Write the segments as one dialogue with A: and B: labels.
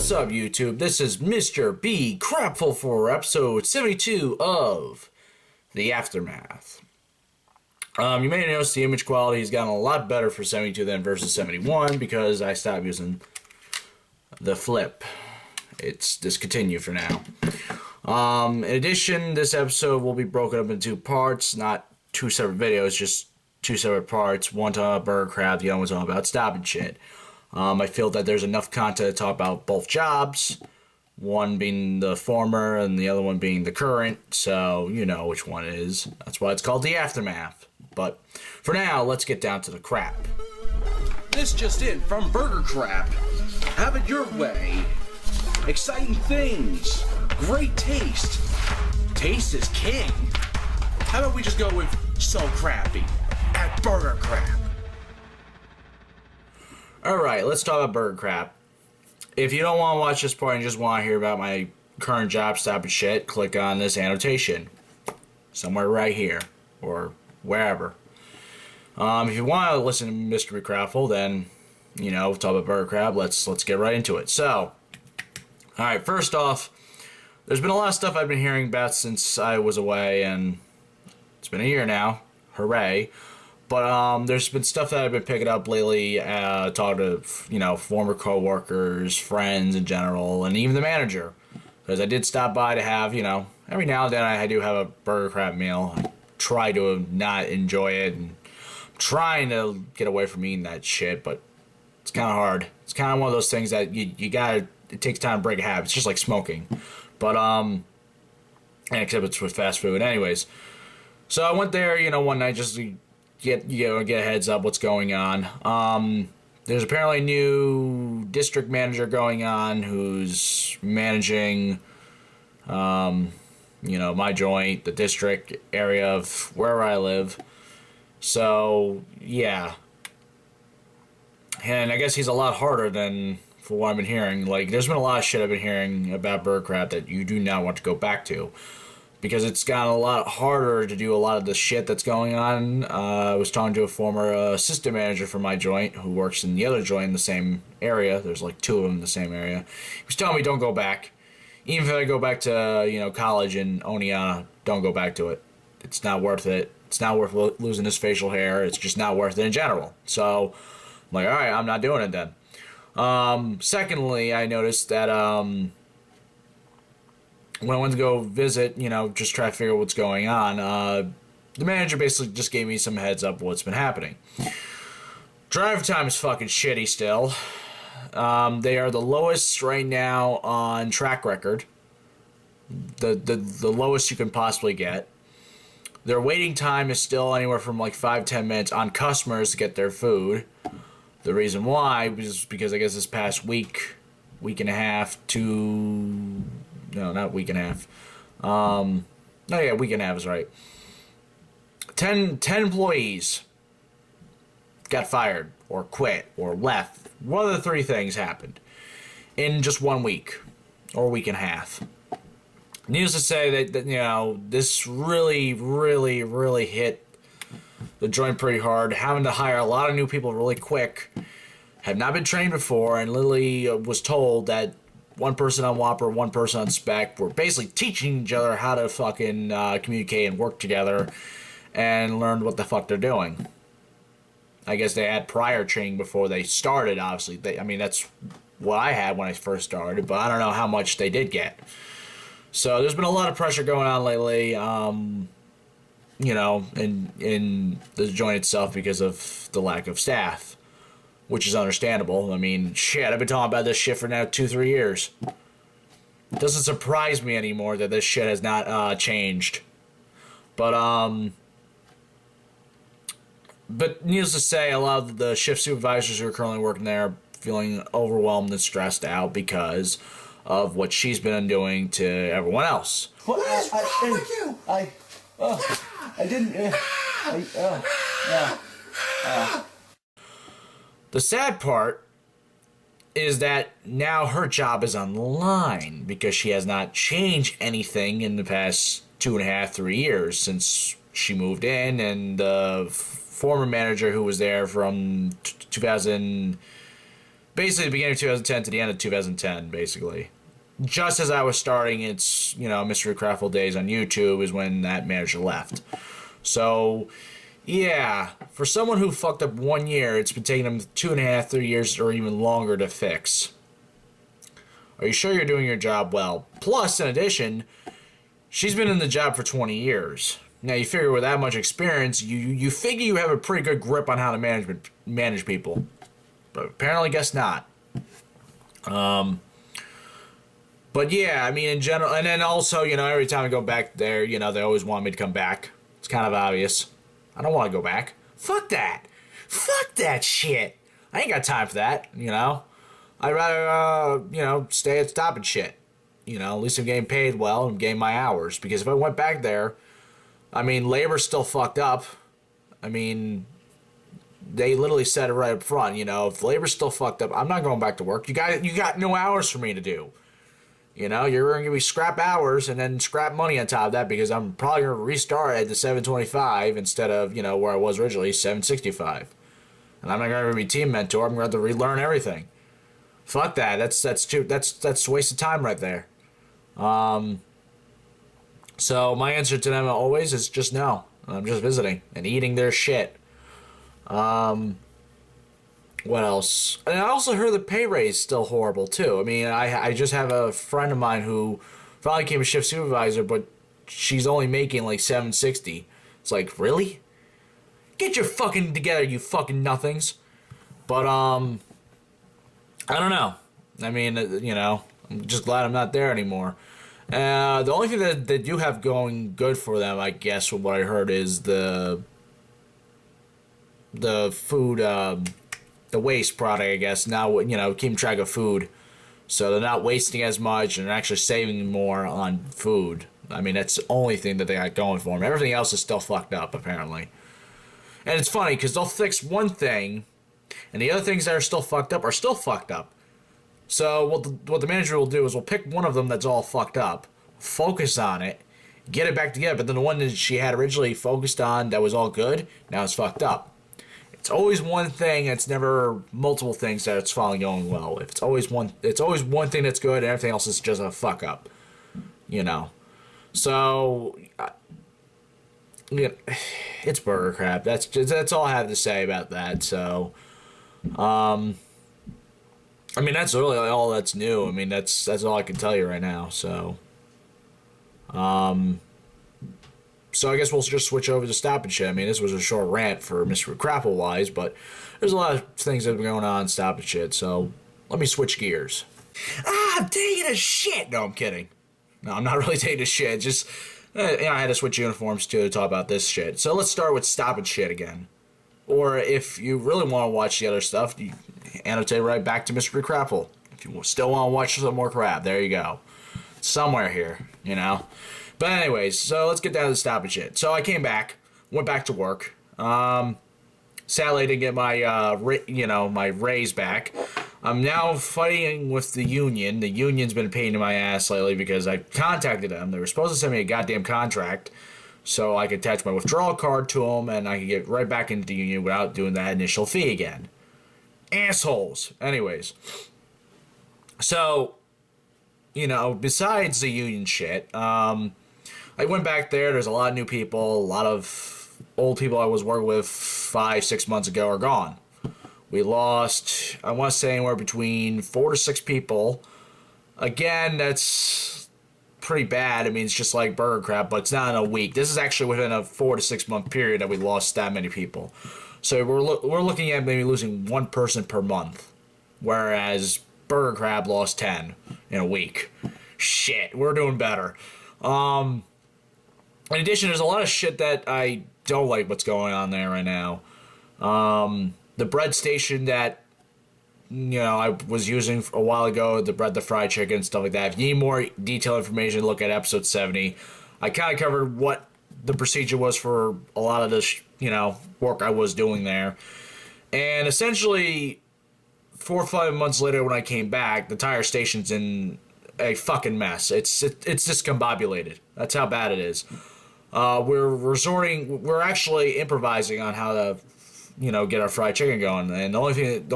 A: What's up, YouTube? This is MrBKrapful for episode 72 of The Aftermath. You may notice the image quality has gotten a lot better for 72 than versus 71 because I stopped using the flip. It's discontinued for now. In addition, this episode will be broken up into two parts, not two separate videos, just two separate parts. One talking about MrBKrapful, the other one talking about stopping shit. I feel that there's enough content to talk about both jobs, one being the former and the other one being the current, so you know which one it is. That's why it's called The Aftermath. But for now, let's get down to the crap.
B: This just in from MrBKrapful. Have it your way. Exciting things. Great taste. Taste is king. How about we just go with so crappy at MrBKrapful?
A: Alright, let's talk about MrBKrapful. If you don't want to watch this part and just want to hear about my current job stopping shit, click on this annotation. Somewhere right here. Or wherever. If you want to listen to MrBKrapful, then, you know, talk about MrBKrapful, let's get right into it. So, alright, first off, there's been a lot of stuff I've been hearing about since I was away, and it's been a year now. Hooray. But there's been stuff that I've been picking up lately, talking to, you know, former co-workers, friends in general, and even the manager. Because I did stop by to have, you know, every now and then I do have a MrBKrapful meal. I try to not enjoy it, and I'm trying to get away from eating that shit, but it's kind of hard. It's kind of one of those things that you gotta, it takes time to break a habit. It's just like smoking. But, and except it's with fast food. Anyways, so I went there, you know, one night just to get a heads up what's going on. There's apparently a new district manager going on who's managing, you know, my joint, the district area of wherever I live. So, yeah. And I guess he's a lot harder than, for what I've been hearing. Like, there's been a lot of shit I've been hearing about MrBKrapful that you do not want to go back to. Because it's gotten a lot harder to do a lot of the shit that's going on. I was talking to a former assistant manager for my joint who works in the other joint in the same area. There's like two of them in the same area. He was telling me don't go back. Even if I go back to, you know, college in Oneonta, don't go back to it. It's not worth it. It's not worth losing this facial hair. It's just not worth it in general. So, I'm like, alright, I'm not doing it then. Secondly, I noticed that, when I went to go visit, you know, just try to figure out what's going on, the manager basically just gave me some heads up of what's been happening. Drive time is fucking shitty still. They are the lowest right now on track record. The lowest you can possibly get. Their waiting time is still anywhere from like 5-10 minutes on customers to get their food. The reason why is because I guess this past week and a half, no, not week and a half. No, yeah, week and a half is right. 10 employees got fired or quit or left. One of the three things happened in just 1 week or week and a half. Needless to say that you know, this really hit the joint pretty hard. Having to hire a lot of new people really quick. Have not been trained before, and literally was told that one person on Whopper, one person on Spec were basically teaching each other how to fucking communicate and work together and learn what the fuck they're doing. I guess they had prior training before they started, obviously. I mean, that's what I had when I first started, but I don't know how much they did get. So there's been a lot of pressure going on lately, you know, in the joint itself because of the lack of staff. Which is understandable. I mean, shit, I've been talking about this shit for now 2-3 years. It doesn't surprise me anymore that this shit has not changed. But needless to say, a lot of the shift supervisors who are currently working there are feeling overwhelmed and stressed out because of what she's been doing to everyone else.
C: What is wrong with you? I didn't.
A: The sad part is that now her job is on the line because she has not changed anything in the past 2.5, 3 years since she moved in, and the former manager who was there from basically the beginning of 2010 to the end of 2010, basically. Just as I was starting its, MrBKrapful days on YouTube is when that manager left. So, yeah, for someone who fucked up 1 year, it's been taking them 2.5, 3 years, or even longer to fix. Are you sure you're doing your job well? Plus, in addition, she's been in the job for 20 years. Now, you figure with that much experience, you figure you have a pretty good grip on how to manage people. But apparently, guess not. But yeah, I mean, in general, and then also, every time I go back there, they always want me to come back. It's kind of obvious. I don't want to go back. Fuck that. Fuck that shit. I ain't got time for that, I'd rather, stay at Stop and Shit. At least I'm getting paid well and getting my hours. Because if I went back there, I mean, labor's still fucked up. I mean, they literally said it right up front, if labor's still fucked up, I'm not going back to work. You got no hours for me to do. You're going to give me scrap hours and then scrap money on top of that because I'm probably going to restart at the 725 instead of, where I was originally, 765. And I'm not going to be team mentor. I'm going to have to relearn everything. Fuck that. That's a waste of time right there. So my answer to them always is just no. I'm just visiting and eating their shit. What else? And I also heard the pay raise is still horrible too. I mean, I just have a friend of mine who finally became a shift supervisor, but she's only making like $760. It's like, really? Get your fucking together, you fucking nothings. But I don't know. I mean, I'm just glad I'm not there anymore. The only thing that they do have going good for them, I guess, from what I heard, is the food, the waste product, I guess. Now, keeping track of food. So they're not wasting as much and they're actually saving more on food. I mean, that's the only thing that they got going for them. Everything else is still fucked up, apparently. And it's funny, because they'll fix one thing, and the other things that are still fucked up are still fucked up. So what the manager will do is we'll pick one of them that's all fucked up, focus on it, get it back together, but then the one that she had originally focused on that was all good, now it's fucked up. It's always one thing, it's never multiple things that it's finally going well. If it's always one thing that's good and everything else is just a fuck up. So it's burger crap. That's all I have to say about that. So I mean, that's really all that's new. I mean, that's all I can tell you right now. So So I guess we'll just switch over to Stop and Shit. I mean, this was a short rant for MrBKrapful wise, but there's a lot of things that have been going on in Stop and Shit, so let me switch gears. I'm taking a shit! No, I'm kidding. No, I'm not really taking a shit. Just, I had to switch uniforms too to talk about this shit. So let's start with Stop and Shit again. Or if you really want to watch the other stuff, you annotate right back to MrBKrapful. If you still want to watch some more crap, there you go. Somewhere here, But anyways, so let's get down to the Stop and Shit. So I came back, went back to work. Sadly, I didn't get my, my raise back. I'm now fighting with the union. The union's been a pain in my ass lately because I contacted them. They were supposed to send me a goddamn contract so I could attach my withdrawal card to them and I could get right back into the union without doing that initial fee again. Assholes. Anyways. So, besides the union shit, I went back there. There's a lot of new people. A lot of old people I was working with 5-6 months ago are gone. We lost, I want to say, anywhere between 4 to 6 people. Again, that's pretty bad. I mean, it's just like Burger Crap, but it's not in a week. This is actually within a 4 to 6 month period that we lost that many people. So we're looking at maybe losing 1 person per month, whereas Burger Crab lost 10 in a week. Shit, we're doing better. In addition, there's a lot of shit that I don't like what's going on there right now. The bread station that, I was using a while ago, the bread, the fried chicken, stuff like that. If you need more detailed information, look at episode 70. I kind of covered what the procedure was for a lot of this, work I was doing there. And essentially, 4 or 5 months later when I came back, the entire station's in a fucking mess. It's discombobulated. That's how bad it is. We're actually improvising on how to get our fried chicken going. And the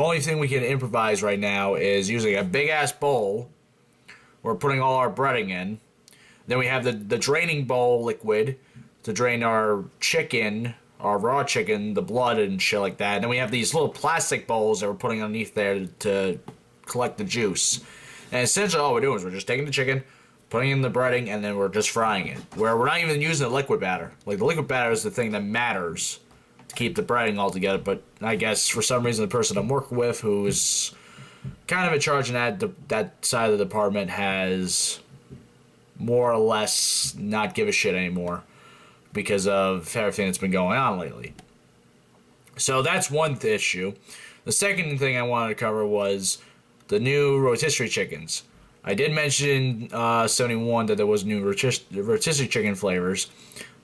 A: only thing we can improvise right now is using a big ass bowl. We're putting all our breading in. Then we have the draining bowl liquid to drain our chicken, our raw chicken, the blood and shit like that. And then we have these little plastic bowls that we're putting underneath there to collect the juice. And essentially all we're doing is we're just taking the chicken, putting in the breading, and then we're just frying it. Where we're not even using the liquid batter. Like, the liquid batter is the thing that matters to keep the breading all together. But I guess for some reason the person I'm working with, who is kind of in charge in that side of the department, has more or less not give a shit anymore because of everything that's been going on lately. So that's one issue. The second thing I wanted to cover was the new rotisserie chickens. I did mention 71 that there was new rotisserie chicken flavors.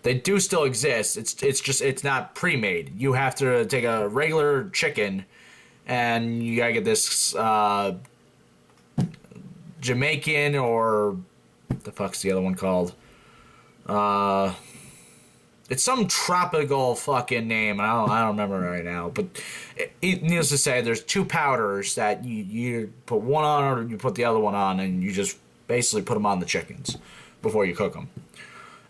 A: They do still exist. It's not pre-made. You have to take a regular chicken and you gotta get this Jamaican, or what the fuck's the other one called? It's some tropical fucking name. I don't remember right now. But needless to say, there's two powders that you put one on or you put the other one on, and you just basically put them on the chickens before you cook them.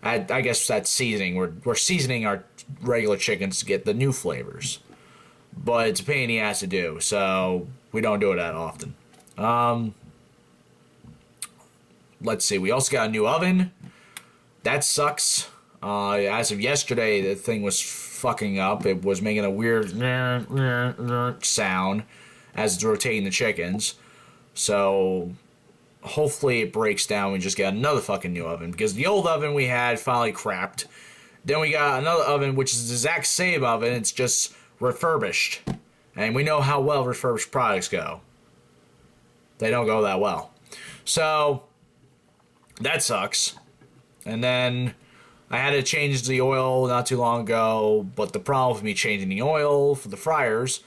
A: I guess that's seasoning. We're seasoning our regular chickens to get the new flavors. But it's a pain in the ass to do, so we don't do it that often. Let's see. We also got a new oven. That sucks. As of yesterday, the thing was fucking up. It was making a weird sound as it's rotating the chickens. So hopefully it breaks down. We just got another fucking new oven, because the old oven we had finally crapped. Then we got another oven, which is the exact same oven. It's just refurbished. And we know how well refurbished products go. They don't go that well. So that sucks. And then I had to change the oil not too long ago, but the problem with me changing the oil for the fryers,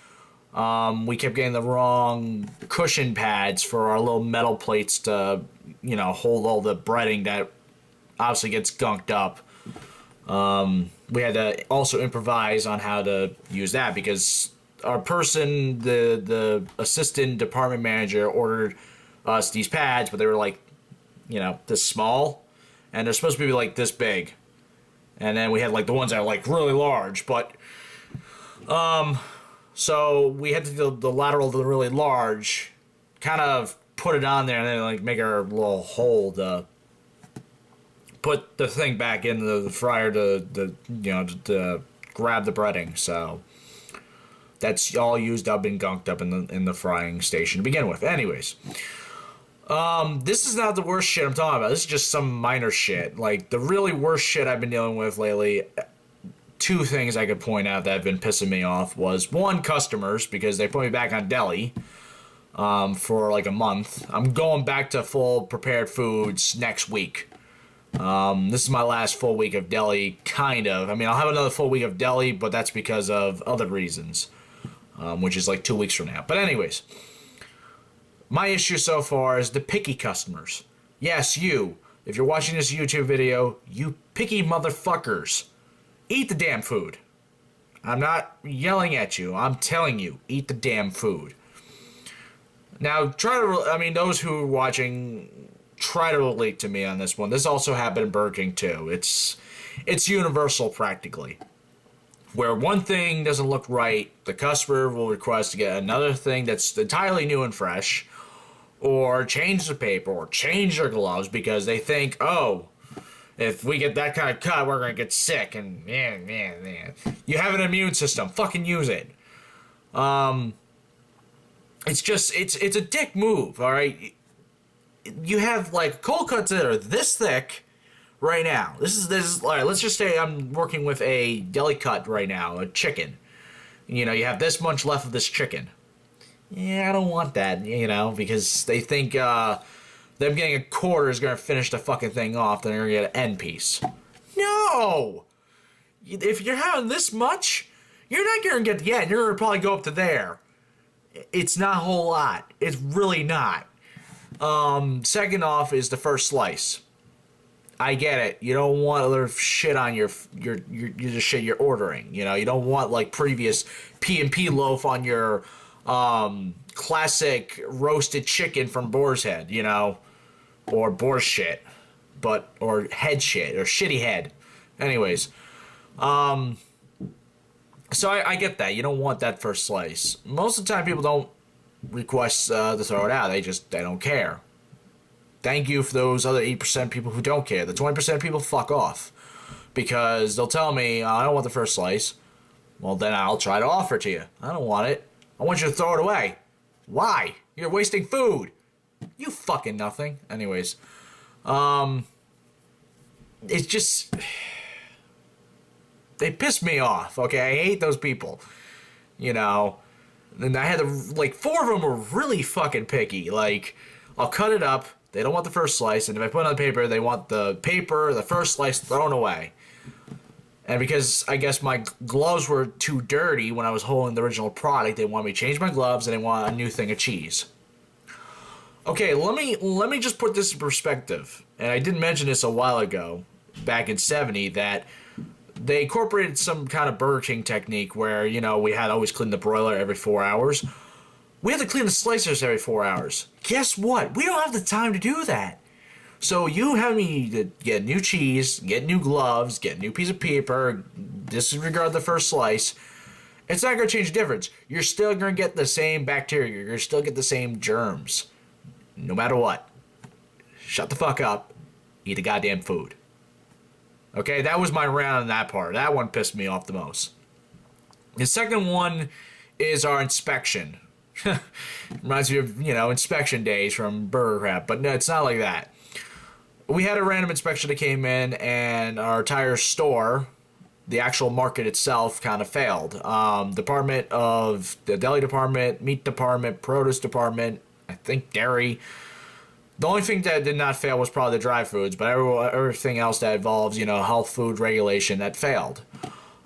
A: we kept getting the wrong cushion pads for our little metal plates to, hold all the breading that obviously gets gunked up. We had to also improvise on how to use that, because our person, the assistant department manager, ordered us these pads, but they were like, this small, and they're supposed to be like this big. And then we had like the ones that are like really large, but so we had to do the lateral to the really large, kind of put it on there, and then like make our little hole to put the thing back in the fryer to grab the breading. So that's all used up and gunked up in the frying station to begin with. Anyways. This is not the worst shit I'm talking about. This is just some minor shit. Like, the really worst shit I've been dealing with lately, two things I could point out that have been pissing me off was, one, customers, because they put me back on deli, for like a month. I'm going back to full prepared foods next week. This is my last full week of deli, kind of. I mean, I'll have another full week of deli, but that's because of other reasons, which is like 2 weeks from now. But anyways, my issue so far is the picky customers. Yes, you. If you're watching this YouTube video, you picky motherfuckers. Eat the damn food. I'm not yelling at you. I'm telling you, eat the damn food. Now, those who are watching, try to relate to me on this one. This also happened in Burger King too. It's universal practically. Where one thing doesn't look right, the customer will request to get another thing that's entirely new and fresh, or change the paper, or change their gloves, because they think, oh, if we get that kind of cut, we're going to get sick, and you have an immune system, fucking use it. It's a dick move, alright? You have, like, cold cuts that are this thick right now. This is alright, let's just say I'm working with a deli cut right now, a chicken. You have this much left of this chicken. Yeah, I don't want that, because they think them getting a quarter is going to finish the fucking thing off, then they're going to get an end piece. No! If you're having this much, you're not going to get the end. You're going to probably go up to there. It's not a whole lot. It's really not. Second off is the first slice. I get it. You don't want other shit on your the shit you're ordering. You know, you don't want like previous P&P loaf on your classic roasted chicken from Boar's Head, you know, or boar shit, or head shit or shitty head. Anyways, so I get that. You don't want that first slice. Most of the time, people don't request to throw it out. They don't care. Thank you for those other 8% people who don't care. The 20% people, fuck off. Because they'll tell me, I don't want the first slice. Well, then I'll try to offer it to you. I don't want it. I want you to throw it away. Why? You're wasting food. You fucking nothing. Anyways. It's just... They piss me off, okay? I hate those people. You know... And I had to, like, 4 of them were really fucking picky. Like, I'll cut it up. They don't want the first slice, and if I put it on the paper, they want the paper, the first slice thrown away. And because I guess my gloves were too dirty when I was holding the original product, they want me to change my gloves, and they want a new thing of cheese. Okay, let me just put this in perspective. And I did mention this a while ago, back in 70, that they incorporated some kind of Burger King technique where, you know, we had to always clean the broiler every 4 hours. We have to clean the slicers every 4 hours. Guess what? We don't have the time to do that. So you have me to get new cheese, get new gloves, get a new piece of paper, disregard the first slice. It's not going to change the difference. You're still going to get the same bacteria. You're going to still get the same germs. No matter what. Shut the fuck up. Eat the goddamn food. Okay, that was my rant on that part. That one pissed me off the most. The second one is our inspection. Reminds me of, you know, inspection days from MrBKrapful, but no, it's not like that. We had a random inspection that came in, and our entire store, the actual market itself, kind of failed. The deli department, meat department, produce department, I think dairy. The only thing that did not fail was probably the dry foods, but everything else that involves, you know, health food regulation, that failed.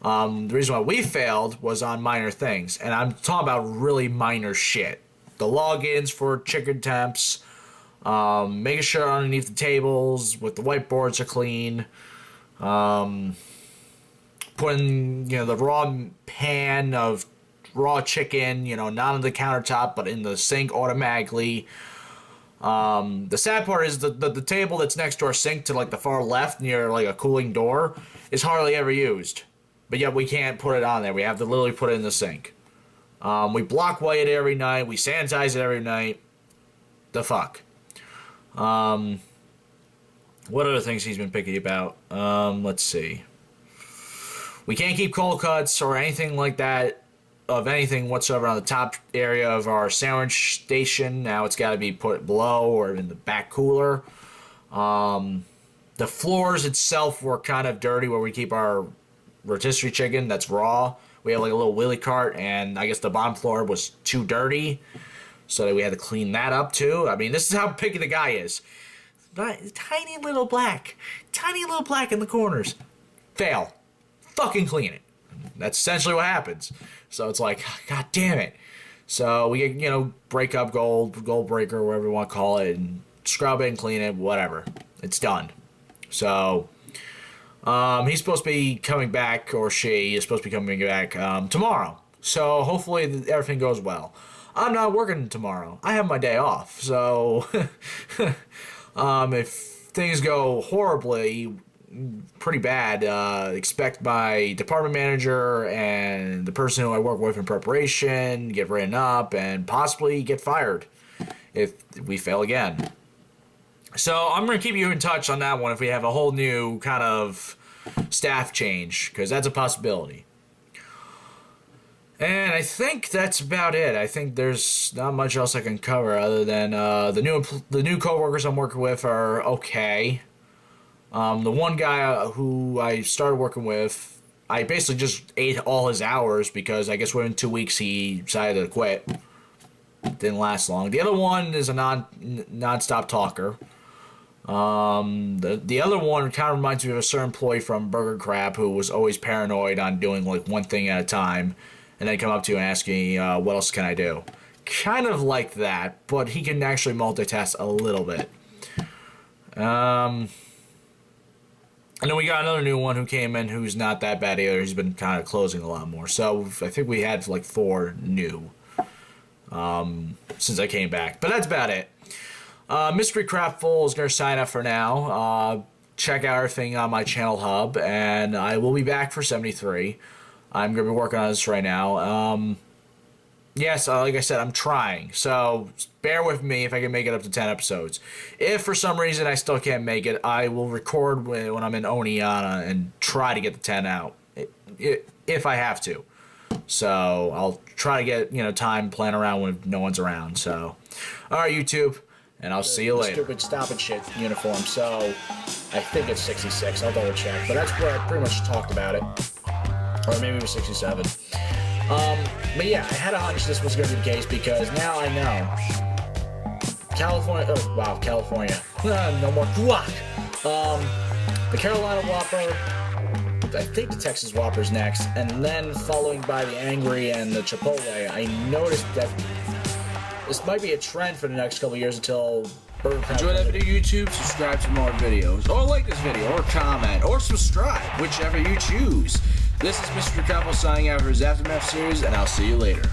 A: The reason why we failed was on minor things, and I'm talking about really minor shit. The logins for chicken temps, making sure underneath the tables with the whiteboards are clean, putting, you know, the raw pan of raw chicken, you know, not on the countertop but in the sink automatically. The sad part is the table that's next to our sink to like the far left near like a cooling door is hardly ever used. But yet we can't put it on there. We have to literally put it in the sink. We block white it every night. We sanitize it every night. The fuck. What other things he's been picky about? Let's see. We can't keep cold cuts or anything like that of anything whatsoever on the top area of our sandwich station. Now it's got to be put below or in the back cooler. The floors itself were kind of dirty where we keep our rotisserie chicken that's raw. We have like a little wheelie cart, and I guess the bottom floor was too dirty, so we had to clean that up too. I mean, this is how picky the guy is. Tiny little black in the corners. Fail. Fucking clean it. That's essentially what happens. So it's like, god damn it. So we get, you know, break up gold breaker, whatever you want to call it, and scrub it and clean it, whatever. It's done. So he's supposed to be coming back, or she is supposed to be coming back tomorrow. So hopefully everything goes well. I'm not working tomorrow. I have my day off. So if things go horribly, pretty bad, expect my department manager and the person who I work with in preparation get written up and possibly get fired if we fail again. So I'm going to keep you in touch on that one if we have a whole new kind of staff change, because that's a possibility. And I think that's about it. I think there's not much else I can cover other than the new coworkers I'm working with are okay. The one guy who I started working with, I basically just ate all his hours because I guess within 2 weeks he decided to quit. Didn't last long. The other one is a non-stop talker. The other one kind of reminds me of a certain employee from MrBKrapful who was always paranoid on doing like one thing at a time, and then come up to you and ask me, what else can I do? Kind of like that, but he can actually multitask a little bit. And then we got another new one who came in who's not that bad either. He's been kind of closing a lot more. So I think we had like 4 new since I came back. But that's about it. MrBKrapful is going to sign up for now. Check out everything on my channel hub. And I will be back for 73. I'm going to be working on this right now. Yes, like I said, I'm trying. So bear with me if I can make it up to 10 episodes. If for some reason I still can't make it, I will record when I'm in Oneana and try to get the 10 out. If I have to. So I'll try to get, time playing around when no one's around. So, alright, YouTube. And I'll see you later. Stupid stop and shit uniform. So I think it's 66. I'll double check. But that's where I pretty much talked about it. Or maybe it was 67. But yeah, I had a hunch this was going to be the case because now I know. California. Oh, wow, California. No more guac. The Carolina Whopper. I think the Texas Whopper's next. And then following by the Angry and the Chipotle, I noticed that this might be a trend for the next couple of years until Burger Crap.
B: Enjoy that video, YouTube. Subscribe to more videos. Or like this video. Or comment. Or subscribe. Whichever you choose. This is MrBKrapful signing out for his Aftermath series, and I'll see you later.